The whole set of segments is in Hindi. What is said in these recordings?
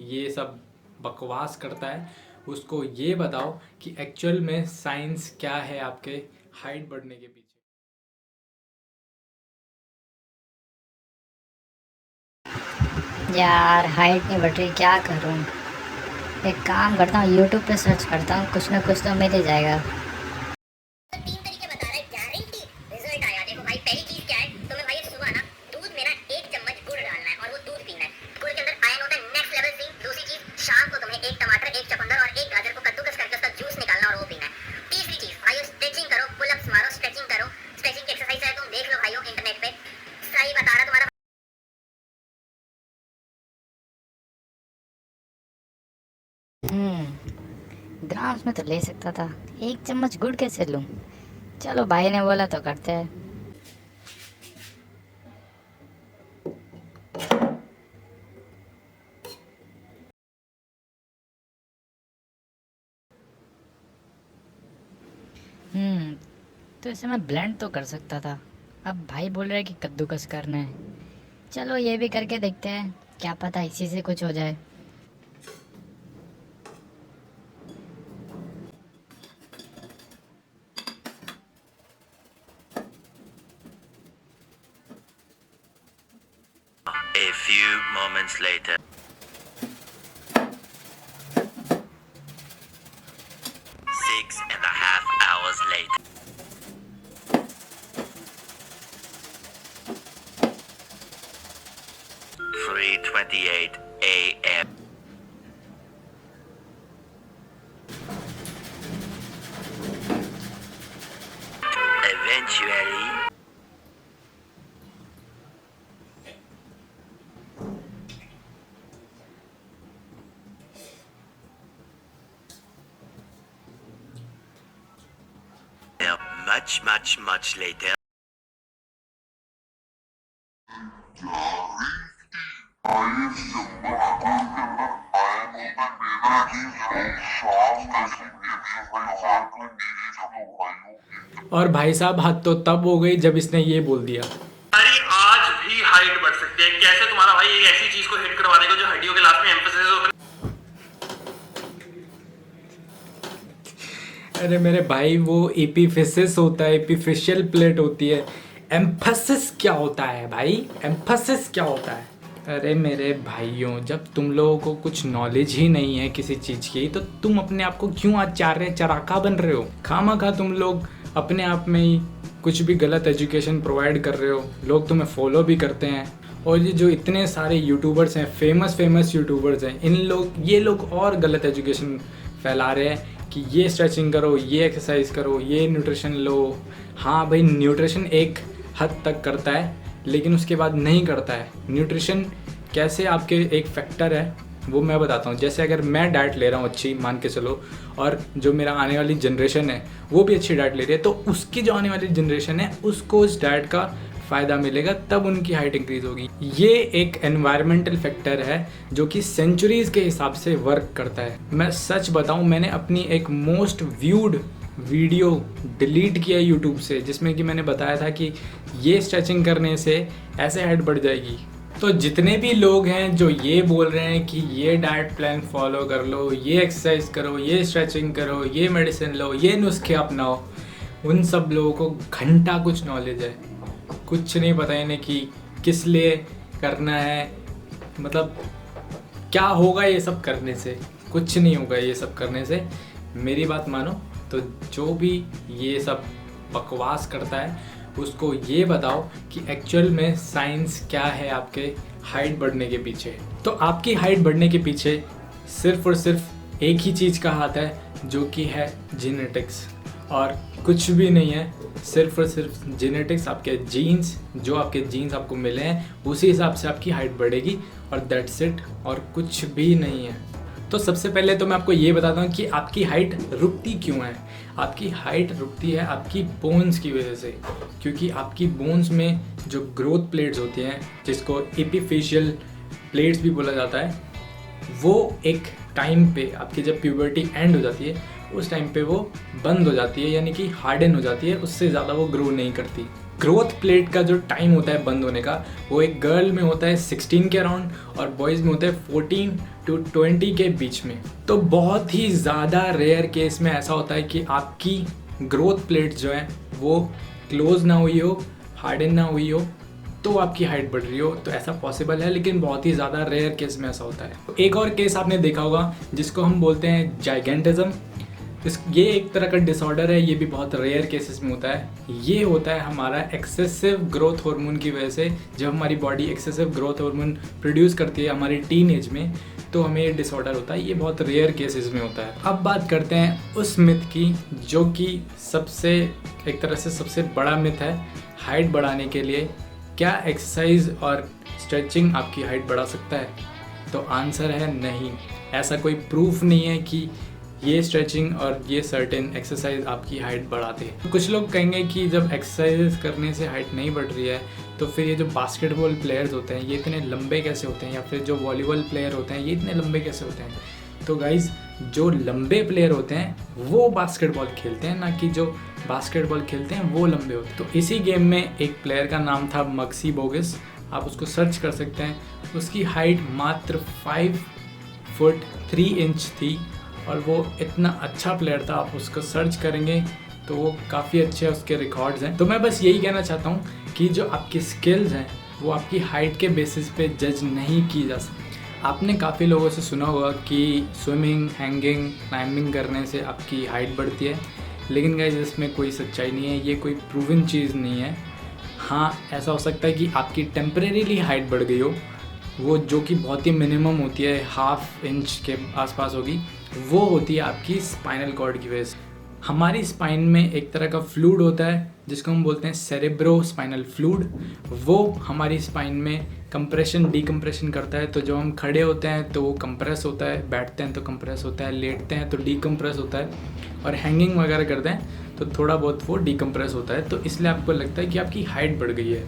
ये सब बकवास करता है, उसको ये बताओ कि एक्चुअल में साइंस क्या है आपके हाइट बढ़ने के पीछे। यार हाइट नहीं बढ़ रही, क्या करूं। एक काम करता हूँ, यूट्यूब पे सर्च करता हूँ, कुछ ना कुछ तो मिल ही जाएगा। तो 3 तरीके बता रहा है, गारंटी रिजल्ट आया। देखो भाई, पहली चीज क्या है, तुम्हें भाई सुबह ना दूध में ना 1 चम्मच गुड़ डालना है और वो दूध पीना है। गुड़ के अंदर आयरन होता है नेक्स्ट लेवल जिंक। दूसरी चीज, शाम को तुम्हें 1 टमाटर, 1 चुकंदर और 1 गाजर को कद्दूकस करके उसका जूस निकालना और वो पीना है। तीसरी चीज भाई, स्ट्रेचिंग करो, पुल अप्स मारो, स्ट्रेचिंग करो। स्ट्रेचिंग की एक्सरसाइज है, तुम देख लो भाइयों इंटरनेट पे, सही बता रहा तुम्हारा। ग्राम्स में तो ले सकता था, 1 चम्मच गुड़ कैसे लूं। चलो भाई ने बोला तो करते हैं। तो इसे मैं ब्लेंड तो कर सकता था। अब भाई बोल रहे हैं कि कद्दूकस करना है। चलो ये भी करके देखते हैं, क्या पता इसी से कुछ हो जाए। A few moments later. 6.5 hours later. 3:28 a.m. Eventually. Much later. और भाई साहब हद तो तब हो गई जब इसने ये बोल दिया। हमारी आज भी हाइट बढ़ सकती है। कैसे तुम्हारा भाई एक ऐसी चीज को हिट करवा देगा जो हड्डियों के लास्ट में एम्फेसिस होता है। अरे मेरे भाई, वो एपिफिसिस होता है, एपिफिशियल प्लेट होती है। एम्फेसिस क्या होता है भाई? एम्फेसिस क्या होता है? अरे मेरे भाइयों, जब तुम लोगों को कुछ नॉलेज ही नहीं है किसी चीज़ की, तो तुम अपने आप को क्यों आचार्य चराका बन रहे हो? खामा तुम लोग अपने आप में ही कुछ भी गलत एजुकेशन प्रोवाइड कर रहे हो। लोग तुम्हें फॉलो भी करते हैं। और ये जो इतने सारे यूट्यूबर्स हैं, फेमस यूट्यूबर्स हैं, ये लोग और गलत एजुकेशन फैला रहे हैं कि ये स्ट्रेचिंग करो, ये एक्सरसाइज करो, ये न्यूट्रिशन लो। हाँ भाई, न्यूट्रिशन एक हद तक करता है, लेकिन उसके बाद नहीं करता है। न्यूट्रिशन कैसे आपके एक फैक्टर है, वो मैं बताता हूँ। जैसे अगर मैं डाइट ले रहा हूँ अच्छी, मान के चलो, और जो मेरा आने वाली जनरेशन है वो भी अच्छी डाइट ले रही है, तो उसकी जो आने वाली जनरेशन है उसको उस डाइट का फ़ायदा मिलेगा, तब उनकी हाइट इंक्रीज़ होगी। ये एक एनवायरमेंटल फैक्टर है जो कि सेंचुरीज़ के हिसाब से वर्क करता है। मैं सच बताऊँ, मैंने अपनी एक मोस्ट व्यूड वीडियो डिलीट किया यूट्यूब से, जिसमें कि मैंने बताया था कि ये स्ट्रेचिंग करने से ऐसे हाइट बढ़ जाएगी। तो जितने भी लोग हैं जो ये बोल रहे हैं कि ये डाइट प्लान फॉलो कर लो, ये एक्सरसाइज करो, ये स्ट्रेचिंग करो, ये मेडिसिन लो, ये नुस्खे अपनाओ, उन सब लोगों को घंटा कुछ नॉलेज है। कुछ नहीं पता इन्हें कि किस लिए करना है, मतलब क्या होगा ये सब करने से। कुछ नहीं होगा ये सब करने से, मेरी बात मानो। तो जो भी ये सब बकवास करता है उसको ये बताओ कि एक्चुअल में साइंस क्या है आपके हाइट बढ़ने के पीछे। तो आपकी हाइट बढ़ने के पीछे सिर्फ और सिर्फ एक ही चीज़ का हाथ है, जो कि है जेनेटिक्स, और कुछ भी नहीं है। सिर्फ और सिर्फ जेनेटिक्स, आपके जीन्स, जो आपके जीन्स आपको मिले हैं उसी हिसाब से आपकी हाइट बढ़ेगी, और दैट्स इट, और कुछ भी नहीं है। तो सबसे पहले तो मैं आपको ये बताता हूँ कि आपकी हाइट रुकती क्यों है। आपकी हाइट रुकती है आपकी बोन्स की वजह से, क्योंकि आपकी बोन्स में जो ग्रोथ प्लेट्स होती हैं, जिसको एपिफेशियल प्लेट्स भी बोला जाता है, वो एक टाइम पे, आपकी जब प्यूबर्टी एंड हो जाती है उस टाइम पे वो बंद हो जाती है, यानी कि हार्डन हो जाती है, उससे ज़्यादा वो ग्रो नहीं करती। ग्रोथ प्लेट का जो टाइम होता है बंद होने का, वो एक गर्ल में होता है 16 के अराउंड और बॉयज़ में होता है 14 to 20 के बीच में। तो बहुत ही ज़्यादा रेयर केस में ऐसा होता है कि आपकी ग्रोथ प्लेट जो है वो क्लोज ना हुई हो, हार्डन ना हुई हो, तो आपकी हाइट बढ़ रही हो। तो ऐसा पॉसिबल है, लेकिन बहुत ही ज़्यादा रेयर केस में ऐसा होता है। एक और केस आपने देखा होगा जिसको हम बोलते हैं जाइगेंटिज्म। ये एक तरह का डिसऑर्डर है, ये भी बहुत रेयर केसेस में होता है। ये होता है हमारा एक्सेसिव ग्रोथ हार्मोन की वजह से। जब हमारी body excessive growth hormone produce करती है हमारी टीन एज में, तो हमें ये डिसऑर्डर होता है। ये बहुत रेयर केसेस में होता है। अब बात करते हैं उस मिथ की जो कि सबसे एक तरह से सबसे बड़ा मिथ है हाइट बढ़ाने के लिए। क्या एक्सरसाइज और स्ट्रेचिंग आपकी हाइट बढ़ा सकता है? तो आंसर है नहीं। ऐसा कोई प्रूफ नहीं है कि ये स्ट्रेचिंग और ये सर्टेन एक्सरसाइज आपकी हाइट बढ़ाते हैं। कुछ लोग कहेंगे कि जब एक्सरसाइज करने से हाइट नहीं बढ़ रही है तो फिर ये जो बास्केटबॉल प्लेयर्स होते हैं ये इतने लंबे कैसे होते हैं, या फिर जो वॉलीबॉल प्लेयर होते हैं ये इतने लंबे कैसे होते हैं? तो गाइज, जो लंबे प्लेयर होते हैं वो बास्केटबॉल खेलते हैं, ना कि जो बास्केटबॉल खेलते हैं वो लंबे होते हैं। तो इसी गेम में एक प्लेयर का नाम था मक्सी बोगिस, आप उसको सर्च कर सकते हैं। उसकी हाइट मात्र 5 फुट 3 इंच थी और वो इतना अच्छा प्लेयर था। आप उसको सर्च करेंगे तो वो काफ़ी अच्छे उसके रिकॉर्ड्स हैं। तो मैं बस यही कहना चाहता हूँ कि जो आपकी स्किल्स हैं वो आपकी हाइट के बेसिस पे जज नहीं की जा सकती। आपने काफ़ी लोगों से सुना होगा कि स्विमिंग, हैंगिंग, क्लाइंबिंग करने से आपकी हाइट बढ़ती है, लेकिन गाइस इसमें कोई सच्चाई नहीं है, ये कोई प्रूवन चीज़ नहीं है। हाँ, ऐसा हो सकता है कि आपकी टेम्परेरीली हाइट बढ़ गई हो, वो जो कि बहुत ही मिनिमम होती है, 1/2 इंच के आसपास होगी, वो होती है आपकी स्पाइनल कॉर्ड की वजह से। हमारी स्पाइन में एक तरह का फ्लूइड होता है जिसको हम बोलते हैं सेरेब्रो स्पाइनल फ्लूइड। वो हमारी स्पाइन में कंप्रेशन डीकम्प्रेशन करता है। तो जब हम खड़े होते हैं तो वो कंप्रेस होता है, बैठते हैं तो कंप्रेस होता है, लेटते हैं तो डीकम्प्रेस होता है, और हैंगिंग वगैरह करते हैं तो थोड़ा बहुत वो डीकम्प्रेस होता है। तो इसलिए आपको लगता है कि आपकी हाइट बढ़ गई है,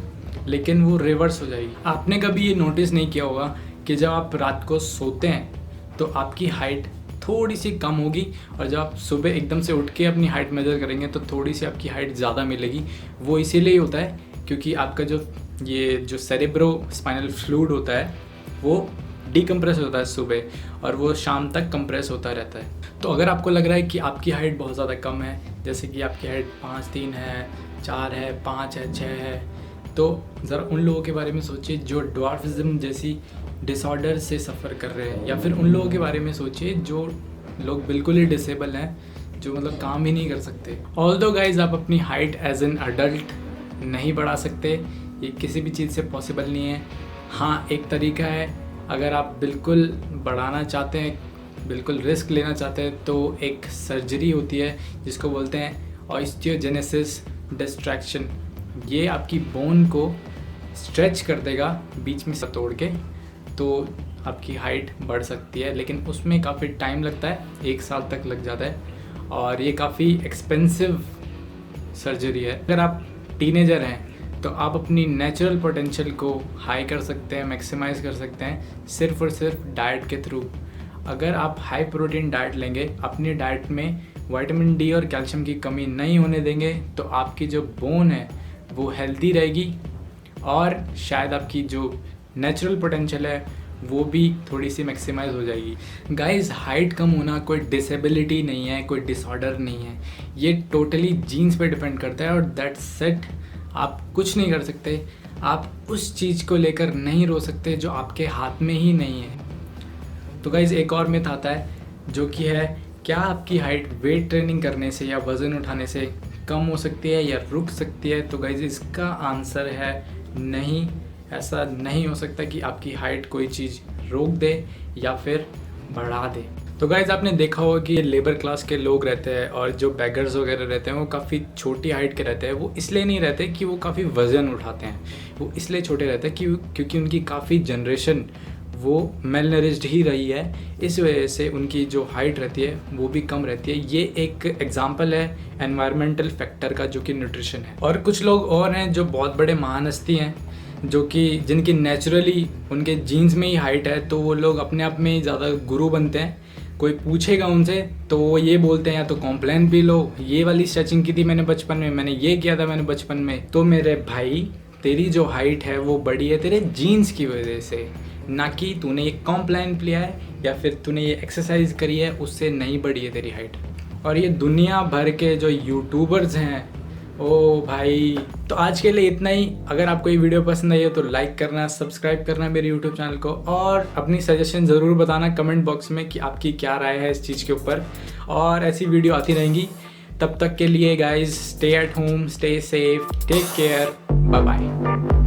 लेकिन वो रिवर्स हो जाएगी। आपने कभी ये नोटिस नहीं किया होगा कि जब आप रात को सोते हैं तो आपकी हाइट थोड़ी सी कम होगी, और जब आप सुबह एकदम से उठ के अपनी हाइट मेजर करेंगे तो थोड़ी सी आपकी हाइट ज़्यादा मिलेगी। वो इसीलिए ही होता है क्योंकि आपका जो सेरेब्रो स्पाइनल फ्लूइड होता है वो डीकम्प्रेस होता है सुबह, और वो शाम तक कंप्रेस होता रहता है। तो अगर आपको लग रहा है कि आपकी हाइट बहुत ज़्यादा कम है, जैसे कि आपकी हाइट 5'3" है, 4 है, 5 है, 6 है, तो ज़रा उन लोगों के बारे में सोचिए जो ड्वार्फिज्म जैसी डिसऑर्डर से सफ़र कर रहे हैं, या फिर उन लोगों के बारे में सोचिए जो लोग बिल्कुल ही डिसेबल हैं, जो मतलब काम ही नहीं कर सकते। ऑल्दो गाइज आप अपनी हाइट एज एन अडल्ट नहीं बढ़ा सकते, ये किसी भी चीज़ से पॉसिबल नहीं है। हाँ, एक तरीका है, अगर आप बिल्कुल बढ़ाना चाहते हैं, बिल्कुल रिस्क लेना चाहते हैं, तो एक सर्जरी होती है जिसको बोलते हैं ऑस्टियोजेनेसिस डिस्ट्रैक्शन। ये आपकी बोन को स्ट्रेच कर देगा बीच में से तोड़ के, तो आपकी हाइट बढ़ सकती है, लेकिन उसमें काफ़ी टाइम लगता है, 1 साल तक लग जाता है, और ये काफ़ी एक्सपेंसिव सर्जरी है। अगर आप टीनेजर हैं तो आप अपनी नेचुरल पोटेंशियल को हाई कर सकते हैं, मैक्सिमाइज़ कर सकते हैं सिर्फ और सिर्फ डाइट के थ्रू। अगर आप हाई प्रोटीन डाइट लेंगे, अपनी डाइट में विटामिन डी और कैल्शियम की कमी नहीं होने देंगे, तो आपकी जो बोन है वो हेल्दी रहेगी, और शायद आपकी जो नेचुरल पोटेंशियल है वो भी थोड़ी सी मैक्सिमाइज हो जाएगी। गाइस, हाइट कम होना कोई डिसेबिलिटी नहीं है, कोई डिसऑर्डर नहीं है, ये टोटली जीन्स पे डिपेंड करता है, और दैट्स इट। आप कुछ नहीं कर सकते, आप उस चीज़ को लेकर नहीं रो सकते जो आपके हाथ में ही नहीं है। तो गाइस, एक और मिथ आता है जो कि है, क्या आपकी हाइट वेट ट्रेनिंग करने से या वज़न उठाने से कम हो सकती है या रुक सकती है? तो गाइस, इसका आंसर है नहीं। ऐसा नहीं हो सकता कि आपकी हाइट कोई चीज़ रोक दे या फिर बढ़ा दे। तो गाइज, आपने देखा होगा कि लेबर क्लास के लोग रहते हैं और जो बैगर्स वगैरह रहते हैं वो काफ़ी छोटी हाइट के रहते हैं। वो इसलिए नहीं रहते कि वो काफ़ी वज़न उठाते हैं, वो इसलिए छोटे रहते हैं क्योंकि उनकी काफ़ी जनरेशन वो मेल नरिश्ड ही रही है, इस वजह से उनकी जो हाइट रहती है वो भी कम रहती है। ये एक एग्जांपल है एनवायरमेंटल फैक्टर का, जो कि न्यूट्रिशन है। और कुछ लोग और हैं जो बहुत बड़े महान हस्ती हैं, जो कि जिनकी नेचुरली उनके जीन्स में ही हाइट है, तो वो लोग अपने आप में ही ज़्यादा गुरु बनते हैं। कोई पूछेगा उनसे तो वो ये बोलते हैं या तो कॉम्प्लेन पी लो, ये वाली स्ट्रेचिंग की थी मैंने बचपन में, मैंने ये किया था मैंने बचपन में। तो मेरे भाई तेरी जो हाइट है वो बढ़ी है तेरे जीन्स की वजह से, ना कि तूने ये कॉम्प्लेन लिया है या फिर तूने ये एक्सरसाइज करी है उससे नहीं बढ़ी है तेरी हाइट। और ये दुनिया भर के जो यूट्यूबर्स हैं, ओ भाई, तो आज के लिए इतना ही। अगर आपको ये वीडियो पसंद आई हो तो लाइक करना, सब्सक्राइब करना मेरे यूट्यूब चैनल को, और अपनी सजेशन ज़रूर बताना कमेंट बॉक्स में कि आपकी क्या राय है इस चीज़ के ऊपर। और ऐसी वीडियो आती रहेंगी। तब तक के लिए guys, stay at home, stay safe, take care, bye bye.